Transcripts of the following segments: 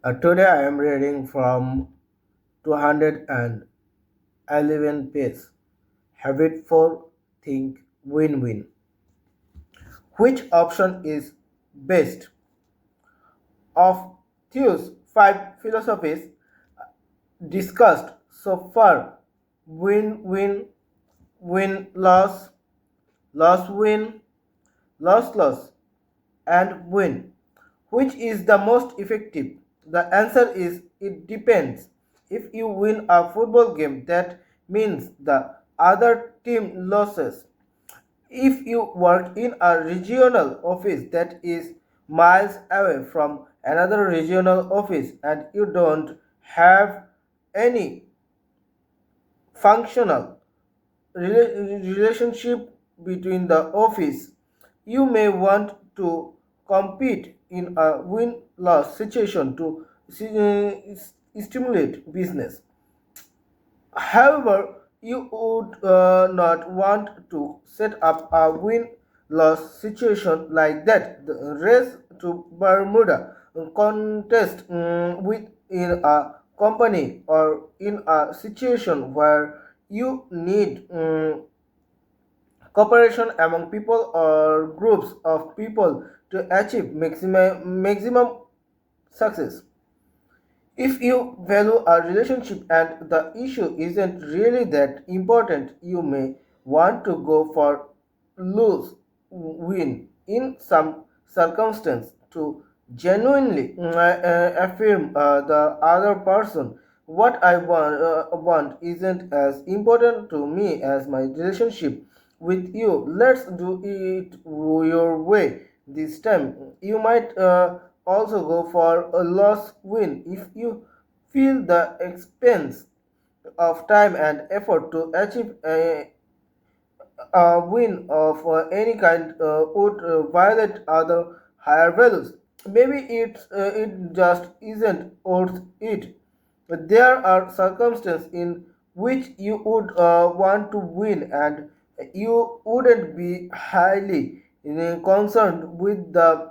Today I am reading from 211 page. Habit for think win-win. Which option is best? Of Thew's five philosophies discussed so far, win-win, win-loss, loss-win, loss-loss, and win. Which is the most effective? The answer is it depends. If you win a football game, that means the other team loses. If you work in a regional office that is miles away from another regional office and you don't have any functional relationship between the office, you may want to compete in a win-loss situation to stimulate business. However, you would not want to set up a win-loss situation like that. The race to Bermuda contest within a company or in a situation where you need cooperation among people or groups of people to achieve maximum success. If you value a relationship and the issue isn't really that important, you may want to go for lose win in some circumstance to genuinely affirm the other person. What I want isn't as important to me as my relationship with you. Let's do it your way this time. You might also go for a loss win if you feel the expense of time and effort to achieve a win of any kind would violate other higher values. Maybe it just isn't worth it. But there are circumstances in which you would want to win and you wouldn't be highly concerned with the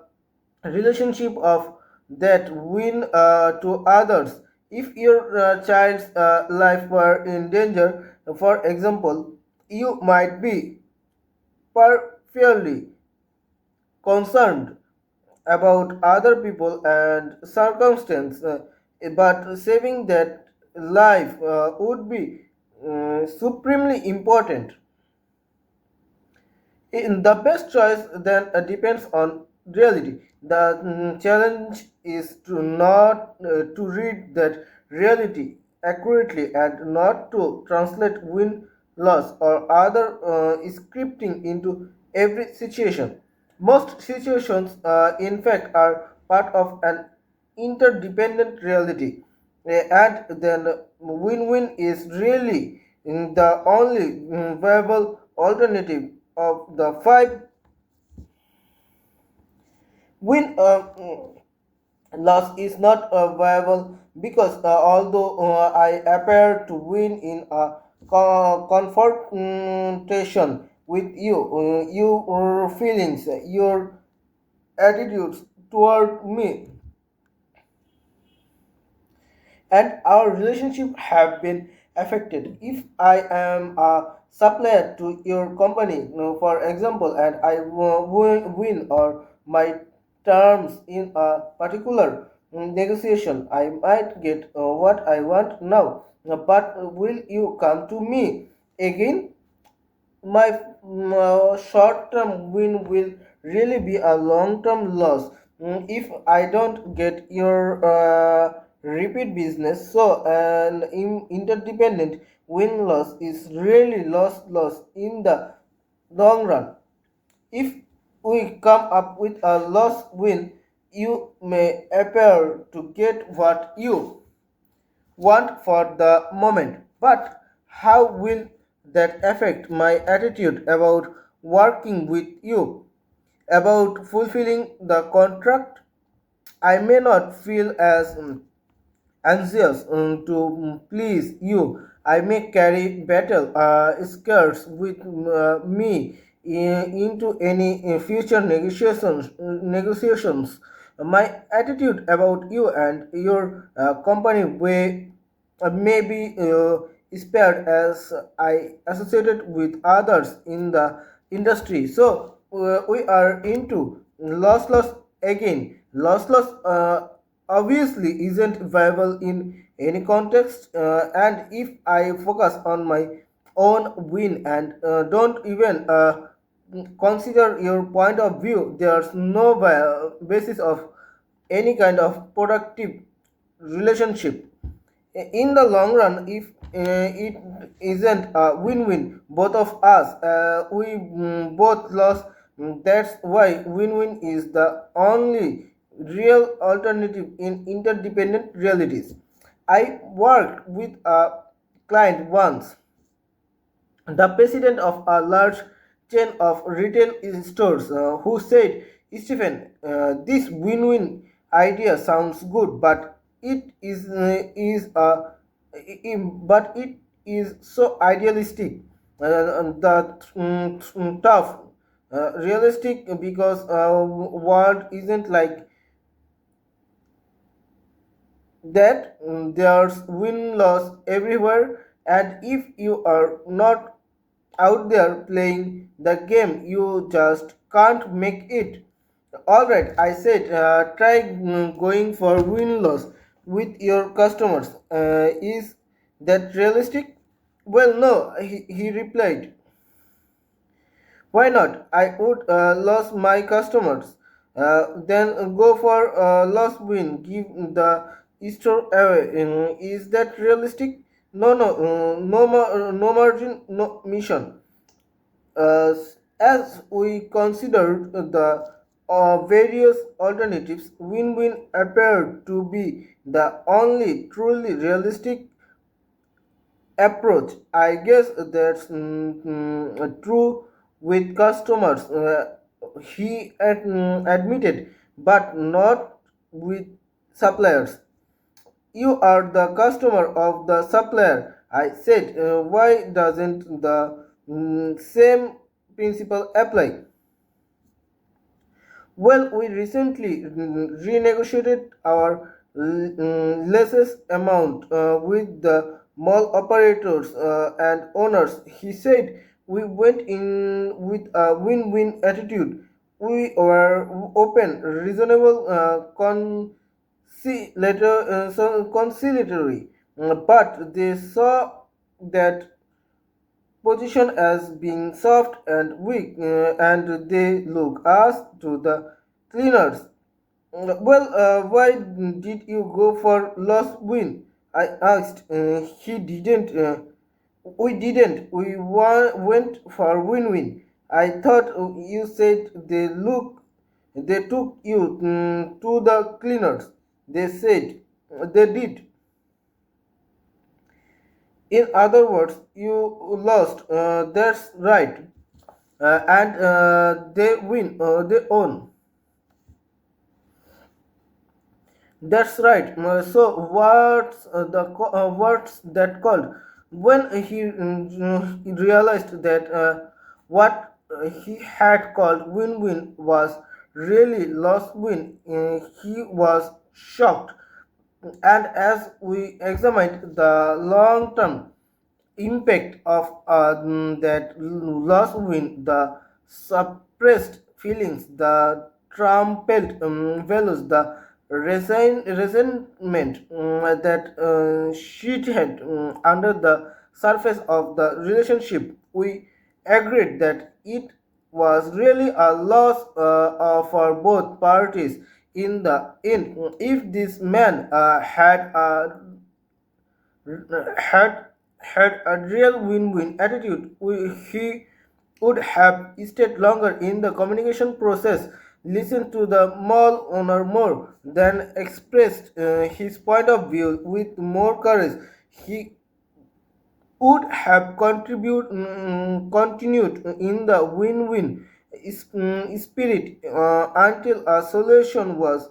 relationship of that win to others. If your child's life were in danger, for example, you might be perfectly concerned about other people and circumstance, but saving that life would be supremely important. The best choice then depends on reality. The challenge is to not to read that reality accurately and not to translate win loss or other scripting into every situation. Most situations, in fact, are part of an interdependent reality. And then win-win is really the only viable alternative of the five. Win loss is not viable because although I appear to win in a confrontation with you, your feelings, your attitudes toward me and our relationship have been affected. If I am a supplier to your company, for example, and I win or my terms in a particular negotiation, I might get what I want now. But will you come to me again? My short term win will really be a long term loss if I don't get your repeat business. So, an interdependent win loss is really loss in the long run. If we come up with a loss win, you may appear to get what you want for the moment, but how will that affect my attitude about working with you, about fulfilling the contract? I may not feel as anxious to please you. I may carry battle scars with me into any future negotiations. My attitude about you and your company may be spared as I associated with others in the industry. So we are into loss again. Loss obviously isn't viable in any context, and if I focus on my own win and don't even consider your point of view, there's no basis of any kind of productive relationship. In the long run, if it isn't a win-win, both of us we both lost. That's why win-win is the only real alternative in interdependent realities. I worked with a client once, the president of a large chain of retail stores, who said, Stephen, this win-win idea sounds good, but it is so idealistic that tough realistic, because world isn't like that. There's win loss everywhere, and if you are not out there playing the game, you just can't make it. Alright, I said, try going for win loss with your customers. Is that realistic? Well, no, he replied. Why not? I would lose my customers. Then go for loss win. Give the store away. Is that realistic? No, no, no margin, no mission. Uh, as we considered the various alternatives, win-win appeared to be the only truly realistic approach. I guess that's true with customers, he admitted, but not with suppliers. You are the customer of the supplier, I said. Why doesn't the same principle apply? Well, we recently renegotiated our leases amount with the mall operators and owners. He said we went in with a win-win attitude. We were open, reasonable, conciliatory, but they saw that position as being soft and weak, and they look us to the cleaners. Well, why did you go for lost win? I asked. He didn't. We didn't. Went for win-win. I thought you said They took you to the cleaners. They said they did. In other words, you lost. That's right. And they win. They own. That's right. So what's that called? When he realized that what he had called win-win was really lost win, he was shocked. And as we examined the long-term impact of that loss win, the suppressed feelings, the trampled values, the resentment that sheeted under the surface of the relationship. We agreed that it was really a loss for both parties. In the end, if this man had had a real win-win attitude, he would have stayed longer in the communication process, listened to the mall owner more, than expressed his point of view with more courage. He would have continued in the win-win spirit until a solution was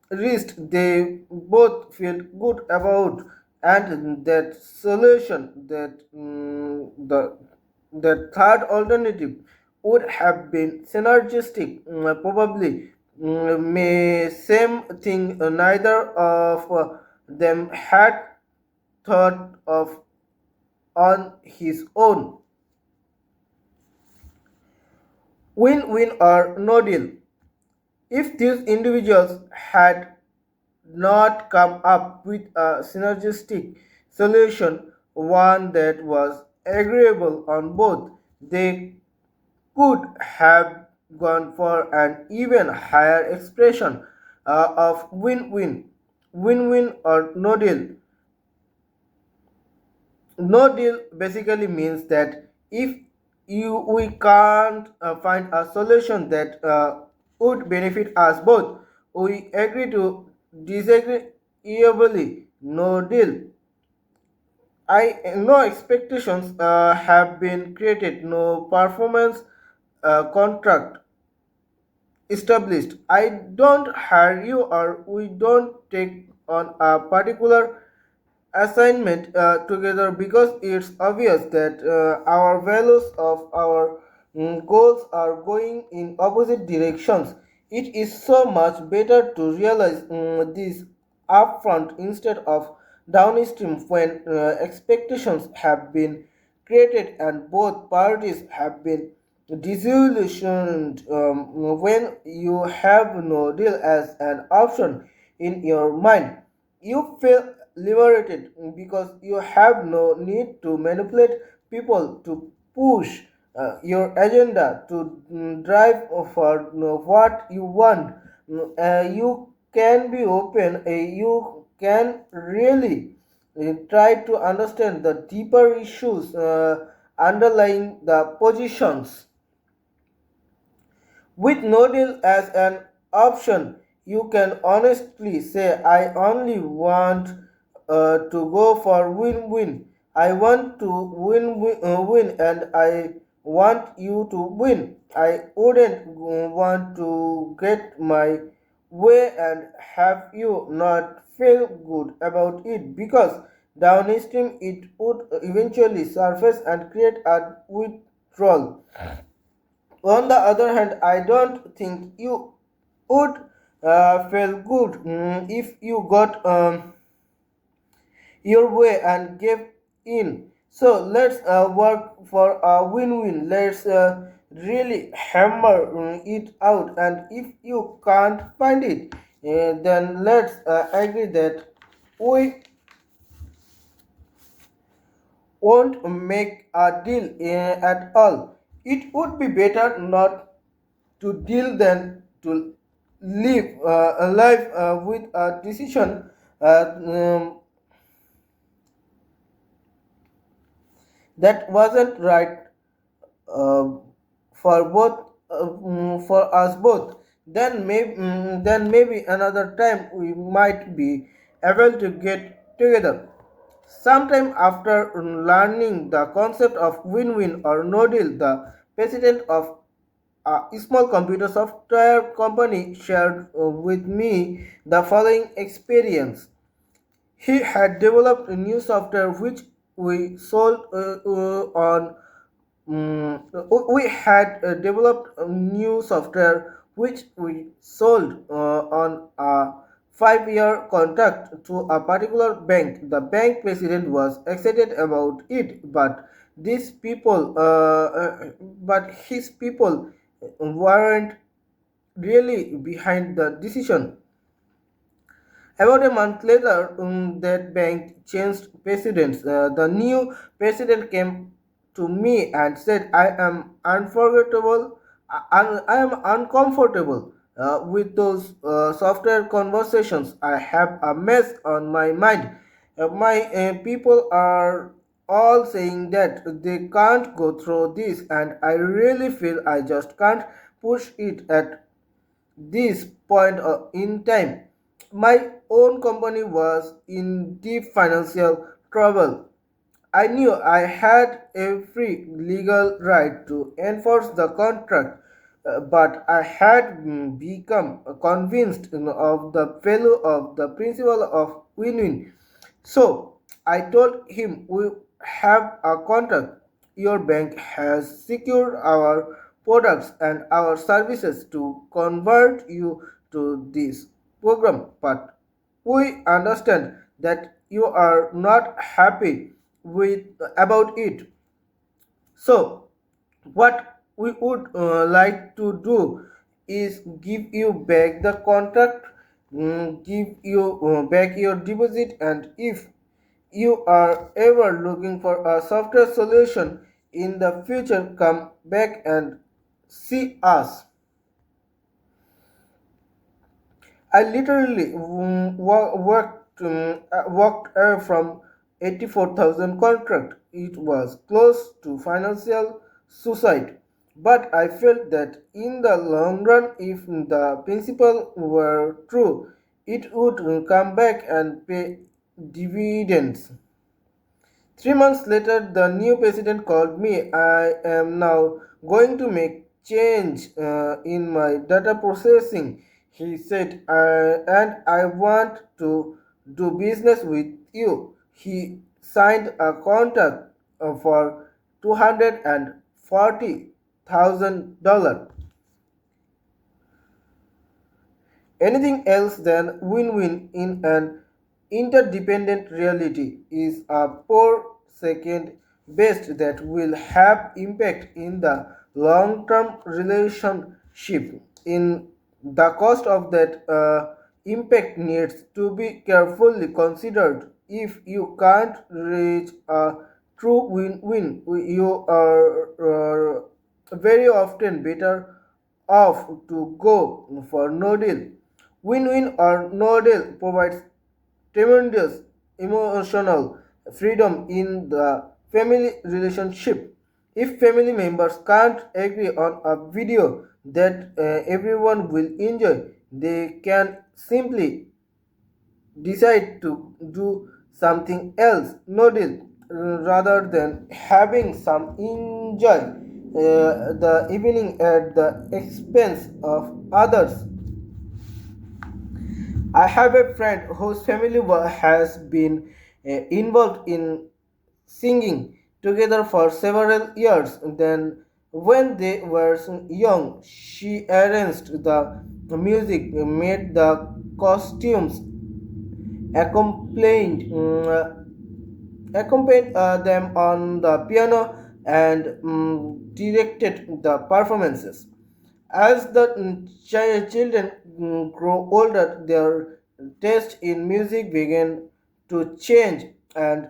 reached they both felt good about, and that solution, the third alternative would have been synergistic, probably may same thing neither of them had thought of on his own. Win-win or no deal. If these individuals had not come up with a synergistic solution, one that was agreeable on both, they could have gone for an even higher expression of win-win. Win-win or no deal. No deal basically means that if we can't find a solution that would benefit us both, we agree to disagreeably. No deal. No expectations have been created. No performance contract established. I don't hire you or we don't take on a particular assignment together because it's obvious that our values of our goals are going in opposite directions. It is so much better to realize this upfront instead of downstream when expectations have been created and both parties have been disillusioned. When you have no deal as an option in your mind, you feel liberated because you have no need to manipulate people to push your agenda to drive for what you want. You can be open, you can really try to understand the deeper issues underlying the positions. With no deal as an option, you can honestly say, I only want to go for win win. I want to win and I want you to win. I wouldn't want to get my way and have you not feel good about it because downstream it would eventually surface and create a withdrawal. On the other hand, I don't think you would feel good if you got your way and gave in. So let's work for a win-win. Let's really hammer it out. And if you can't find it, then let's agree that we won't make a deal at all. It would be better not to deal than to live a life with a decision that wasn't right uh, for for us both. Then maybe another time we might be able to get together. Sometime after learning the concept of win-win or no deal, the president of a small computer software company shared with me the following experience. He had developed a new software which we sold on. We had developed a new software which we sold on a 5-year contract to a particular bank. The bank president was excited about it, but his people weren't really behind the decision. About a month later, that bank changed presidents. The new president came to me and said, "I am unforgettable. I am uncomfortable with those software conversations. I have a mess on my mind. My people are all saying that they can't go through this, and I really feel I just can't push it at this point in time. My own company was in deep financial trouble. I knew I had every legal right to enforce the contract, but I had become convinced of the value of the principle of win-win. So I told him, we have a contract. Your bank has secured our products and our services to convert you to this program, but we understand that you are not happy with about it. So what we would like to do is give you back the contract, give you back your deposit, and if you are ever looking for a software solution in the future, come back and see us. I literally walked from 84,000 contract. It was close to financial suicide. But I felt that in the long run, if the principle were true, it would come back and pay dividends. 3 months later, the new president called me. I am now going to make change in my data processing, he said, and I want to do business with you. He signed a contract for $240,000. Anything else than win-win in an interdependent reality is a poor second best that will have impact in the long-term relationship. In the cost of that impact needs to be carefully considered. If you can't reach a true win-win, you are very often better off to go for no deal. Win-win or no deal provides tremendous emotional freedom in the family relationship. If family members can't agree on a video that everyone will enjoy, they can simply decide to do something else, no deal, rather than having some enjoy the evening at the expense of others. I have a friend whose family has been involved in singing together for several years. Then, when they were young, she arranged the music, made the costumes, accompanied, accompanied them on the piano, and directed the performances. As the children grow older, their taste in music began to change, and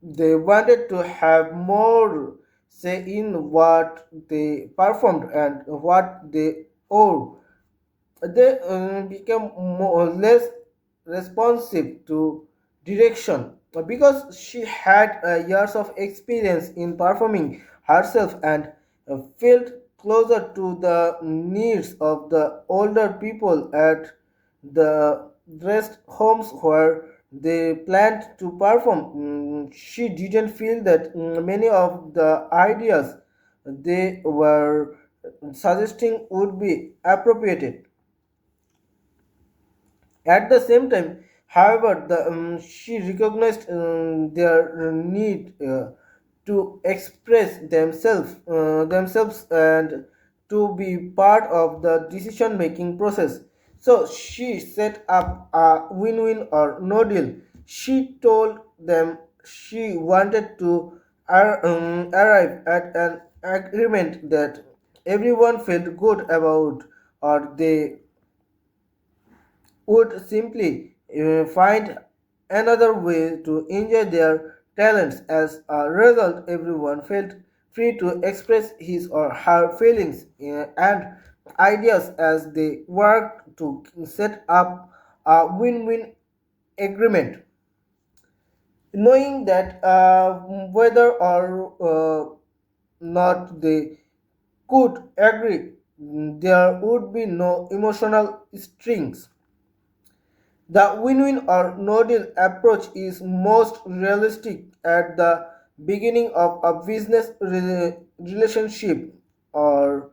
they wanted to have more say in what they performed and what they owed. They become more or less responsive to direction because she had years of experience in performing herself and felt closer to the needs of the older people at the rest homes where they planned to perform. She didn't feel that many of the ideas they were suggesting would be appropriate. At the same time, however, she recognized their need to express themselves and to be part of the decision-making process. So she set up a win-win or no deal. She told them she wanted to arrive at an agreement that everyone felt good about, or they would simply find another way to enjoy their talents. As a result, everyone felt free to express his or her feelings and ideas as they worked to set up a win-win agreement, knowing that whether or not they could agree, there would be no emotional strings. The win-win or no-deal approach is most realistic at the beginning of a business relationship or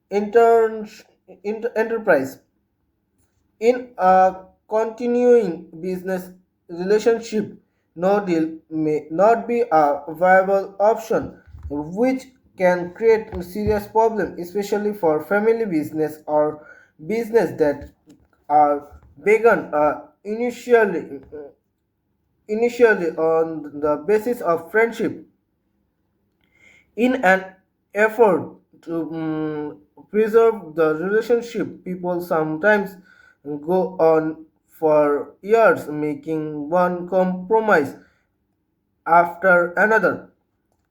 intern- enterprise. In a continuing business relationship, no deal may not be a viable option, which can create a serious problem, especially for family business or business that are begun initially on the basis of friendship. In an effort to preserve the relationship, people sometimes go on for years making one compromise after another,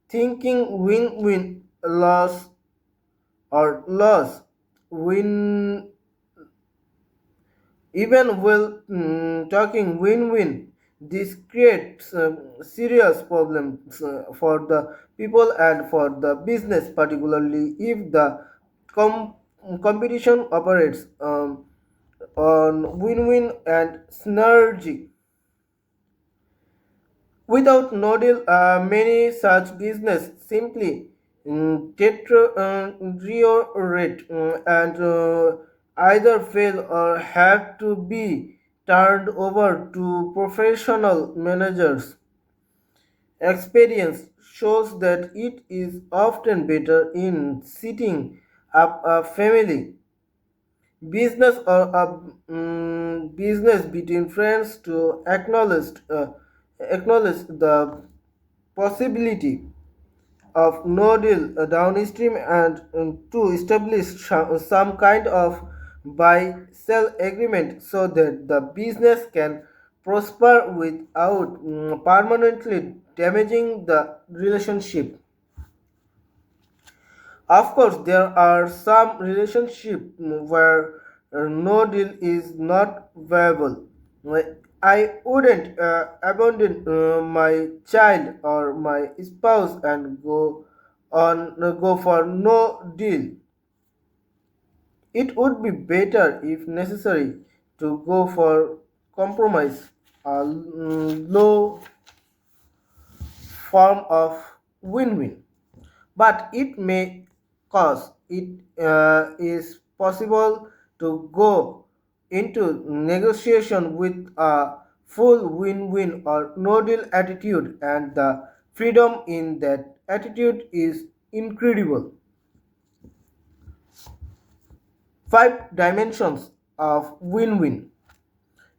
thinking win-win, loss or loss win. Even while talking win-win, this creates serious problems for the people and for the business, particularly if the com- competition operates on win-win and synergy. Without no deal, many such business simply deteriorate and either fail or have to be turned over to professional managers. Experience shows that it is often better in setting up a family business or a business between friends to acknowledge the possibility of no deal downstream and to establish some kind of buy sell agreement so that the business can prosper without permanently damaging the relationship. Of course, there are some relationships where no deal is not viable. I wouldn't abandon my child or my spouse and go for no deal. It would be better, if necessary, to go for compromise, a low form of win-win. But it may cause it is possible to go into negotiation with a full win-win or no deal attitude, and the freedom in that attitude is incredible. Five dimensions of win-win.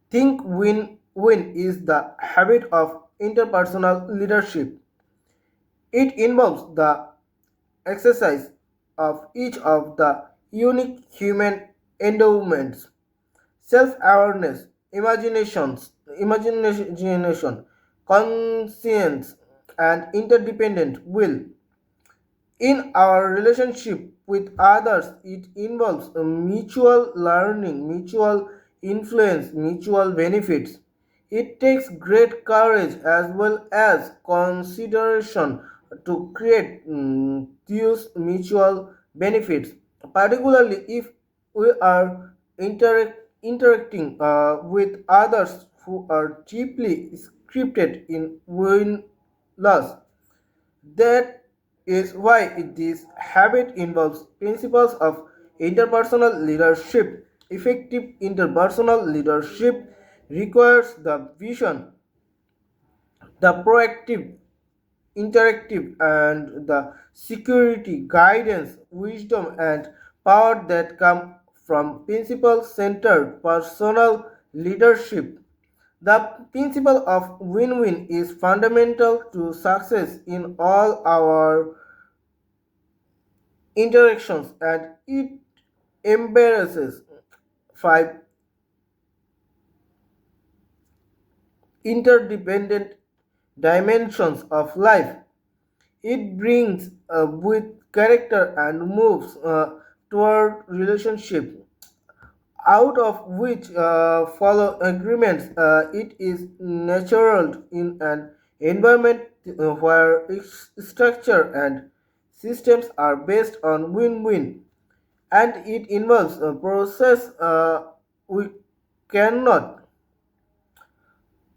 Think win-win is the habit of interpersonal leadership. It involves the exercise of each of the unique human endowments: self-awareness, imagination, conscience, and interdependent will. In our relationship with others, it involves a mutual learning, mutual influence, mutual benefits. It takes great courage as well as consideration to create these mutual benefits, particularly if we are interacting with others who are deeply scripted in win loss. That is why this habit involves principles of interpersonal leadership. Effective interpersonal leadership requires the vision, the proactive, interactive, and the security, guidance, wisdom, and power that come from principle centered personal leadership. The principle of win-win is fundamental to success in all our interactions, and it embraces five interdependent dimensions of life. It brings with character and moves toward relationship, out of which follow agreements. It is natural in an environment where its structure and systems are based on win-win, and it involves a process we cannot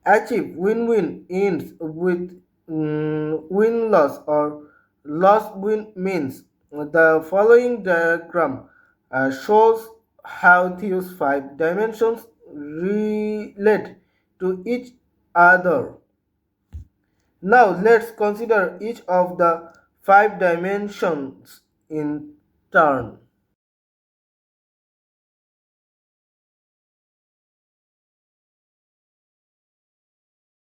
achieve win-win ends with win-loss or loss-win means. The following diagram shows how these five dimensions relate to each other. Now let's consider each of the 5 dimensions in turn.